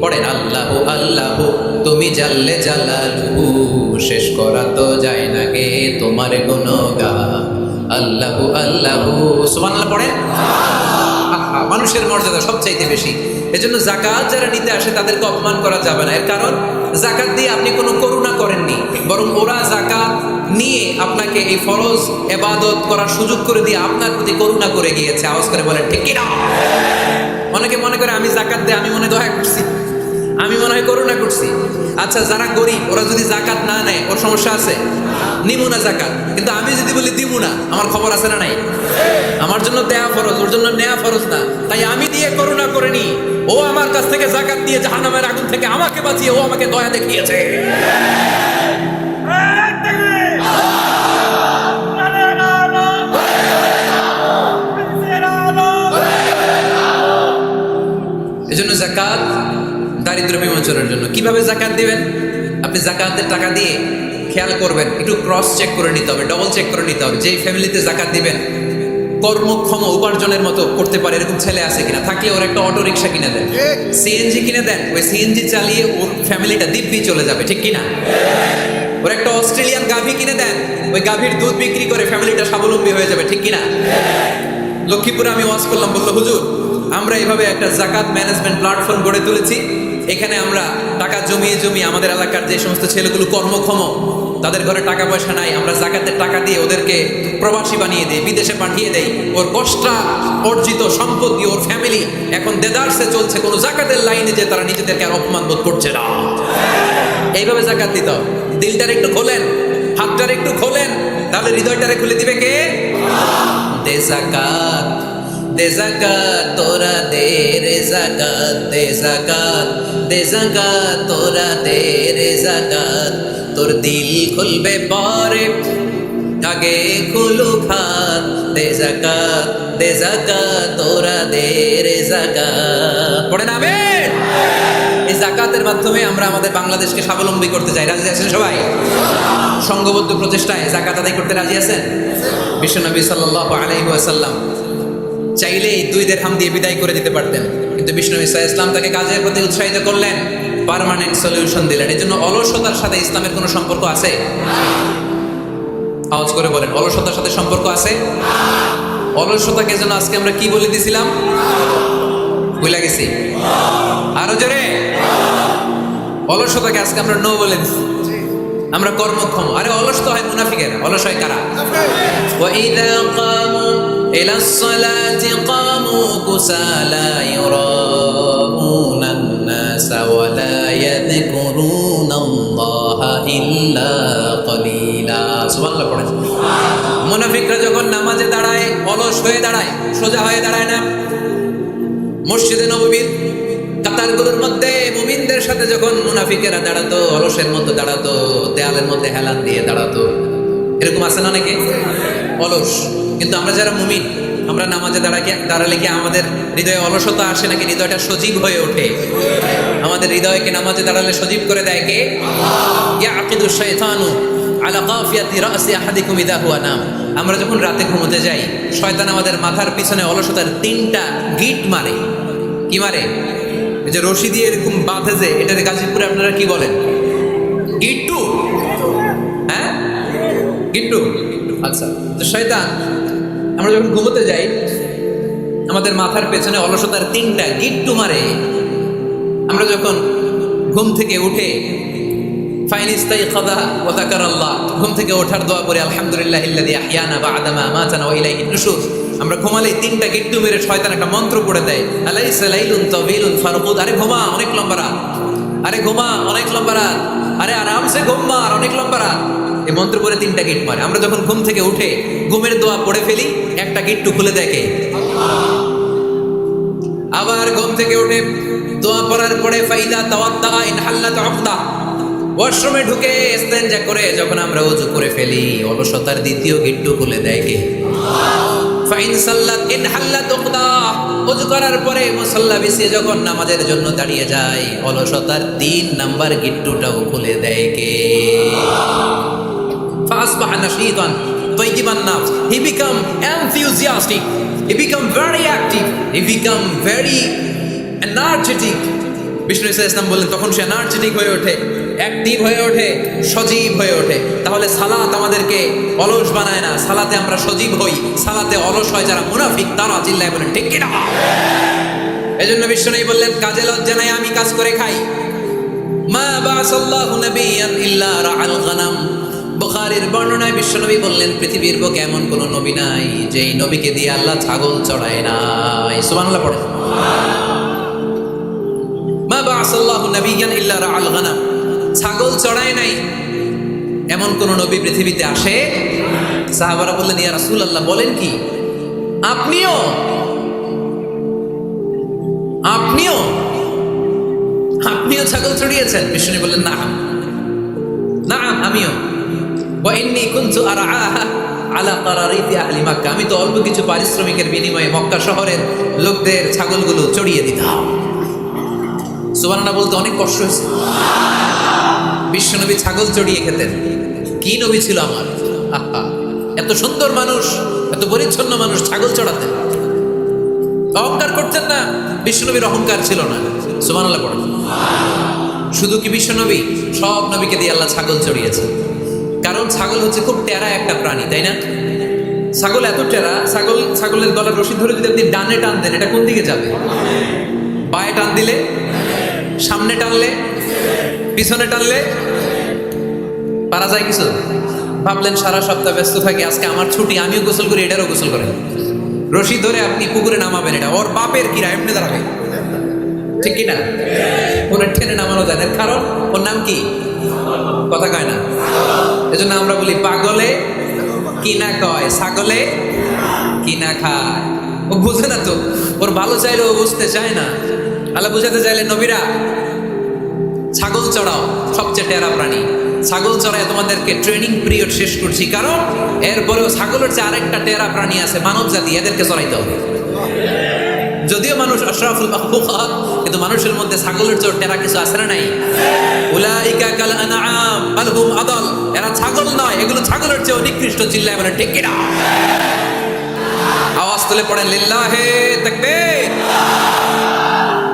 A: পড়েন, আল্লাহু আল্লাহু তুমি জাল্লে জালালহু, শেষ করা তো যায় না গে তোমার গুণগান। আল্লাহু আল্লাহু, সুবহানাল্লাহ পড়েন। মানুষের মর্যাদা সবচাইতে বেশি। এজন্য যাকাত যারা নিতে আসে তাদেরকে অপমান করা যাবে না। এর কারণ যাকাত দিয়ে আপনি কোনো করুণা করেননি, বরং ওরা যাকাত নিয়ে আপনাকে এই ফরজ ইবাদত করার সুযোগ করে দিয়ে আপনার প্রতি করুণা করে গিয়েছে। আওয়াজ করে বলেন ঠিক কি না? অনেকে মনে করে আমি যাকাত দিয়ে আমি মনে দয়া করছি, আমি মনে হয় করুণা করছি। আচ্ছা, যারা গরিব ওরা যদি যাকাত না নেয় ওর সমস্যা আছে? নিমু না যাকাত। কিন্তু আমি যদি বলি দিমু না, আমার খবর আছে না নাই? আমার জন্য দেয়া ফরজ, ওর জন্য নেয়া ফরজ না। তাই আমি দিয়ে করুণা করে নি, ও আমার কাছ থেকে যাকাত দিয়ে জাহান্নামের আগুন থেকে আমাকে বাঁচিয়ে ও আমাকে দয়া দেখিয়েছে। এজন্য যাকাত দারিদ্র বিমোচনের জন্য। কিভাবে যাকাত দিবেন? আপনি যাকাতের টাকা দিয়ে খেয়াল করবেন, একটু ক্রস চেক করে নিতে হবে, ডবল চেক করে নিতে হবে, যেই ফ্যামিলিতে যাকাত দিবেন কর্মক্ষম উপার্জনের মতো করতে পারে এরকম ছেলে আছে কিনা। থাকলে ওর একটা অটো রিক্সা কিনে দেন, সিএনজি কিনে দেন, ওই সিএনজি চালিয়ে ওর ফ্যামিলিটা দিব্যি চলে যাবে, ঠিক কিনা? ওর একটা অস্ট্রেলিয়ান গাভী কিনে দেন, ওই গাভীর দুধ বিক্রি করে ফ্যামিলিটা স্বাবলম্বী হয়ে যাবে, ঠিক কিনা? লক্ষ্মীপুরে আমি ওয়াজ করলাম, বললো হুজুর আমরা এভাবে একটা যাকাত ম্যানেজমেন্ট প্ল্যাটফর্ম গড়ে তুলেছি, এখানে আমরা টাকা জমিয়ে জমিয়ে আমাদের এলাকার যে সমস্ত ছেলেগুলো কর্মক্ষম, তাদের ঘরে টাকা পয়সা নাই, আমরা যাকাতের টাকা দিয়ে ওদেরকে প্রবাসী বানিয়ে দিই, বিদেশে পাঠিয়ে দেই। ওর কষ্টা অর্জিত সম্পত্তি, ওর ফ্যামিলি এখন দেদারসে চলছে, কোনো যাকাতের লাইনে যে তারা নিজেদেরকে আর অপমান বোধ করছে না। এইভাবে যাকাত দিতে হবে। দিলটার একটু খোলেন, হাতটার একটু খোলেন, তাহলে হৃদয়টারে খুলে দিবে কে? দে যাকাত, দে যাকাত তোরা দে রে যাকাত, দে যাকাত, দে যাকাত তোরা দে রে যাকাত। তোর দিল খুলবে পরে, আগে খুলু খাত। দে যাকাত, দে যাকাত তোরা দে রে যাকাত। পড়ে না আমিন? এই যাকাতের মাধ্যমে আমরা আমাদের বাংলাদেশকে স্বাবলম্বী করতে চাই। রাজি আছেন সবাই? সংঘবদ্ধ প্রচেষ্টায় যাকাত আদায় করতে রাজি আছেন? বিশ্বনবী সাল্লাল্লাহু আলাইহি ওয়াসাল্লাম চাইলেই 2 দিরহাম দিয়ে বিদায় করে দিতে পারতেন, কিন্তু বিশ্বনবী সাল্লাল্লাহু আলাইহি ওয়াসাল্লাম তাকে কাজের প্রতি উৎসাহিত করলেন, পার্মানেন্ট সলিউশন দিলেন। এই জন্য অলসতার সাথে ইসলামের কোনো সম্পর্ক আছে? আওয়াজ করে বলেন, অলসতার সাথে সম্পর্ক আছে? অলসতাকে যেন আজকে আমরা কি বলে দিছিলাম? ভুলে গেছি? আরো জোরে। অলসতাকে আজকে আমরা নো বলে দিছি, আমরা কর্মক্ষম। আরে অলস তো হয় মুনাফিকেরা, অলস হয় কারা? ওয়াইদা কামু ইলাস সালাতি কামু কুসালা ইউরাউনান নাসা ওয়া লা ইয়াযকুরুনাল্লাহা ইল্লা কলিলা। সুবহানাল্লাহ পড়েন। মুনাফিকরা যখন নামাজে দাঁড়ায় অলস হয়ে দাঁড়ায়, সোজা হয়ে দাঁড়ায় না। মসজিদে নববীর কাতারগুলোর মধ্যে মুমিনদের সাথে যখন মুনাফিকেরা দাঁড়াতো, অলসের মতো দাঁড়াতো, দেয়ালের মধ্যে হেলান দিয়ে দাঁড়াতো। এরকম আছে না অনেকে অলস? কিন্তু আমরা যারা মুমিন, আমরা নামাজে দাঁড়ালে কি আমাদের হৃদয়ে অলসতা আসে নাকি হৃদয়টা সজীব হয়ে ওঠে? আমাদের হৃদয়কে নামাজে দাঁড়ালে সজীব করে দেয় কে? ইয়াকিদু শাইতানু আলা কাফিয়াতি রাসি আহাদিকুম ইযা হুয়া নাম। আমরা যখন রাতে ঘুমোতে যাই, শয়তান আমাদের মাথার পিছনে অলসতার 3টা গিট মারে। কি মারে? এই যে রশি দিয়ে এরকম বাঁধে, যে এটার গাজীপুরে আপনারা কি বলেন? গিট্টু। হ্যাঁ, গিট্টু। আচ্ছা, তো শয়তান আমরা যখন ঘুমোতে যাই আমাদের মাথার পেছনে অলসতার 3টা গিট্টু মারে। আমরা যখন ঘুম থেকে উঠে ঘুম থেকে ওঠার দোয়া করে আলহামদুলিল্লাহিল্লাযী আহইয়ানা বা'দা মা আমাতানা ওয়া ইলাইহিন নুশুর, আমরা ঘুমালেই 3টা গিট্টু মেরে শয়তান একটা মন্ত্র পড়ে দেয়, আলাইসা লাইলুন তাওয়িলুন ফারকুদ। আরে ঘুমা, অনেক লম্বা রাত। আরে ঘুমা, অনেক লম্বা রাত। আরে আরামসে ঘুম মার, অনেক লম্বা রাত। এই মন্ত্র পড়ে 3টা গিট মারে। আমরা যখন ঘুম থেকে উঠে ঘুমের দোয়া পড়ে ফেলি, একটা গিট্টু খুলে দেখে। আবার ঘুম থেকে উঠে দোয়া পড়ার পরে ফাইদা তাওয়াদ্দা ইন হাল্লাত উকদা, ওয়াশরুমে ঢুকে ইস্তেনজা করে যখন আমরা ওযু করে ফেলি, অলসতার 2য় গিট্টু খুলে দেয় কে? ফাইন সাল্লাত ইন হাল্লাত উকদা, ওযু করার পরে মুসাল্লা বিছিয়ে যখন নামাজের জন্য দাঁড়িয়ে যায়, অলসতার 3 নাম্বার গিট্টুটাও খুলে দেয় কে? ফাসবাহা নাশীতান তাইয়িবান নাফস, he become enthusiastic, he become very active, he become very energetic। বিষ্ণু ইসলাম বললেন তখন সে এনার্জেটিক হয়ে ওঠে, অ্যাক্টিভ হয়ে ওঠে, সজীব হয়ে ওঠে। তাহলে সালাত আমাদেরকে অলস বানায় না, সালাতে আমরা সজীব হই। সালাতে অলস হয় যারা মুনাফিক, তারা চিল্লায় বলেন ঠিক কিনা। এজন্য বিশ্বনবী বললেন কাজে লজ্জা নাই, আমি কাজ করে খাই। মা বাসাল্লাহু নাবিয়ান ইল্লা রাআল গনাম। বুখারীর বর্ণনায় বিশ্বনবী বললেন পৃথিবীর বুকে এমন কোন নবী নাই যেই নবীকে দিয়ে আল্লাহ ছাগল চড়ায় নাই। সুবহানাল্লাহ পড়ে। মা বাসাল্লাহু নাবিয়ান ইল্লা রাআল গনাম, ছাগল চড়ায় নাই এমন কোন নবী পৃথিবীতে আসে। সাহাবারা বললেন ইয়া রাসূলুল্লাহ, বলেন কি আপনিও আপনিও আপনিও ছাগল চড়িয়েছেন? বিষ্ণু বললেন না না, আমিও। ওয়া ইন্নী কুনতু আরআহা আলা কারারিতি আহলি মক্কা, আমি তো অল্প কিছু পারিশ্রমিকের বিনিময়ে মক্কা শহরের লোকদের ছাগলগুলো চড়িয়ে দিতাম। সুবহানাল্লাহ বলতে অনেক কষ্ট হয়েছে। বিশ্বনবী ছাগল চড়িয়ে খেতেন। কি নবী ছিল আমার! আহা, এত সুন্দর মানুষ, এত পরিচ্ছন্ন মানুষ ছাগল চড়াতেন। অহংকার করতেন না, বিশ্বনবীর অহংকার ছিল না। সুবহানাল্লাহ পড়েন। শুধু কি বিশ্বনবী, সব নবীকে দিয়ে আল্লাহ ছাগল চড়িয়েছে। কারণ ছাগল হচ্ছে খুব টেরা একটা প্রাণী, তাই না? ছাগল এত টেরা, ছাগলের গলার রশি ধরে যদি আপনি ডানে টান দেন, এটা কোন দিকে যাবে? বায়ে টান দিলে, সামনে টানলে, পিছনে টানলে পারা যায় কিছু? ভাবলেন সারা সপ্তাহ ব্যস্ত থাকি, আজকে আমার ছুটি, আমিও গোসল করি, এটারও গোসল করেন। রশি ধরে আপনি পুকুরে নামাবেন, এটা ওর বাপের কিরা এমনি দাঁড়াবে, ঠিক কিনা? ওনার টেনে নামানো যায় না, কারণ ওর নাম কি? কথা কয় না। এজন্য আমরা বলি পাগলে কিনা কয়, ছাগলে কিনা খায়। ও বুঝে না তো, ওর ভালো চাইলে ও বুঝতে চায় না। আল্লাহ বুঝাতে চাইলে নবীরা ছাগল চড়াও, সবচেয়ে টেরা প্রাণী। ছাগল চড়ায় তোমাদেরকে ট্রেনিং পিরিয়ড শেষ করছি, কারণ এরপরেও ছাগলের যে আরেকটা টেরা প্রাণী আছে মানব জাতি, এদেরকে চড়াইতে হবে। যদিও মানুষ আশরাফুল মাখলুকাত, কিন্তু মানুষের মধ্যে ছাগলের চেয়ে টেরা কিছু আছে না নাই? উলাইকা কাল আনআম বাল হুম আদাল, এরা ছাগল নয়, এগুলো ছাগলের চেয়ে নিকৃষ্ট। চিল্লায় বলেন ঠিক কিনা। আওয়াজ তুলে পড়েন লিল্লাহে তাকবীর,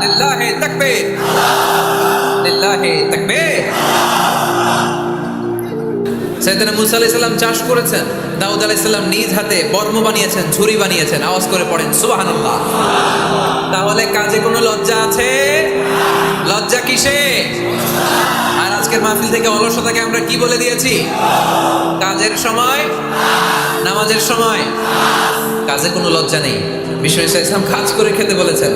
A: লিল্লাহে তাকবীর, লিল্লাহে তাকবীর। সাইয়েদনা মুসা আলাইহিস সালাম চাষ করেছেন, দাউদ আলাইহিস সালাম নিজ হাতে বর্ম বানিয়েছেন, ছুরি বানিয়েছেন। আওয়াজ করে পড়েন সুবহানাল্লাহ। তাহলে কাজে কোনো লজ্জা আছে? লজ্জা কিসে? আর আজকের মাহফিল থেকে অলসতাকে আমরা কি বলে দিয়েছি? কাজের সময়, নামাজের সময় কাজে কোনো লজ্জা নেই। বিষ্ণু ইসলাম কাজ করে খেতে বলেছেন।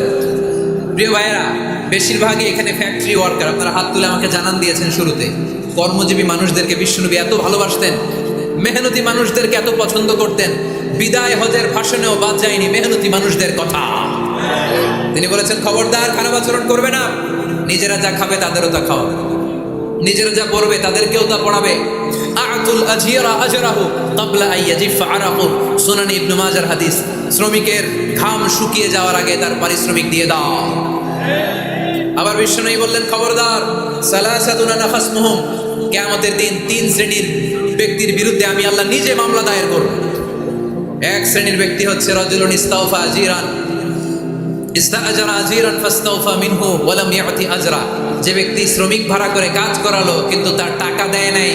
A: প্রিয় ভাইয়েরা, বেশিরভাগই এখানে ফ্যাক্টরি ওয়ার্কার। আপনারা হাত তুলে আমাকে জানান দিয়েছেন শুরুতে। কর্মজীবী মানুষদেরকে বিশ্বনবী এত ভালোবাসতেন, মেহনতি মানুষদেরকে এত পছন্দ করতেন। বিদায় হজের ভাষণেও বাদ যায়নি মেহনতি মানুষদের কথা। তিনি বলেছেন খবরদার খারাপ আচরণ করবে না, নিজেরা যা খাবে তাদেরও তা খাও, নিজেরা যা পড়বে তাদেরকেও তা পড়াবে। আতুল আজিরা আজরাহু ক্বাবলা আইয়াজিফা আরাকু, সুনান ইবনে মাজার হাদিস। শ্রমিকের ঘাম শুকিয়ে যাওয়ার আগে তার পারিশ্রমিক দিয়ে দাও। আবার বিশ্বনবী বললেন খবরদার সালাসাতুনা নাখাসমুহুম, কিয়ামতের দিন তিন শ্রেণীর ব্যক্তির বিরুদ্ধে আমি আল্লাহ নিজে মামলা দায়ের করব। এক শ্রেণীর ব্যক্তি হচ্ছে রাজুলুন ইস্তাওফা আজিরান, ইস্তাআজারা আজিরান ফাস্তাওফা মিনহু ওয়া লাম ইয়াতি আজরা, যে ব্যক্তি শ্রমিক ভাড়া করে কাজ করালো কিন্তু তার টাকা দেয় নাই,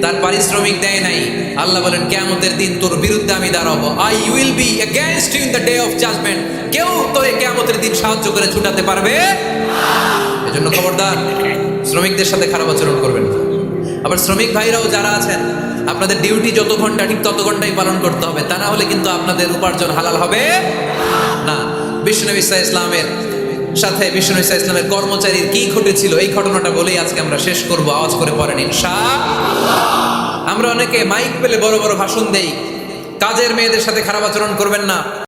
A: তার পারিশ্রমিক দেয় নাই। আল্লাহ বলেন কিয়ামতের দিন তোর বিরুদ্ধে আমি দাঁড়াবো। I will be against you in the day of judgement. কেউ তোরে কিয়ামতের দিন সাহায্য করে ছুটাতে পারবে না। এজন্য খবরদার শ্রমিকদের সাথে খারাপ আচরণ করবেন। আবার শ্রমিক ভাইরাও যারা আছেন, আপনাদের ডিউটি যত ঘন্টা ঠিক তত ঘন্টাই পালন করতে হবে, তা না হলে কিন্তু আপনাদের উপার্জন হালাল হবে না। বিশ্বনবী ইসলামের সাথে বিশ্বনবী ইসলামের কর্মচারীর কি ঘটেছিল, এই ঘটনাটা বলেই আজকে আমরা শেষ করব। আওয়াজ করে পড়েন ইনশাআল্লাহ। আমরা অনেকে মাইক পেলে বড় বড় ভাষণ দেই, কাজের মেয়েদের সাথে খারাপ আচরণ করবেন না।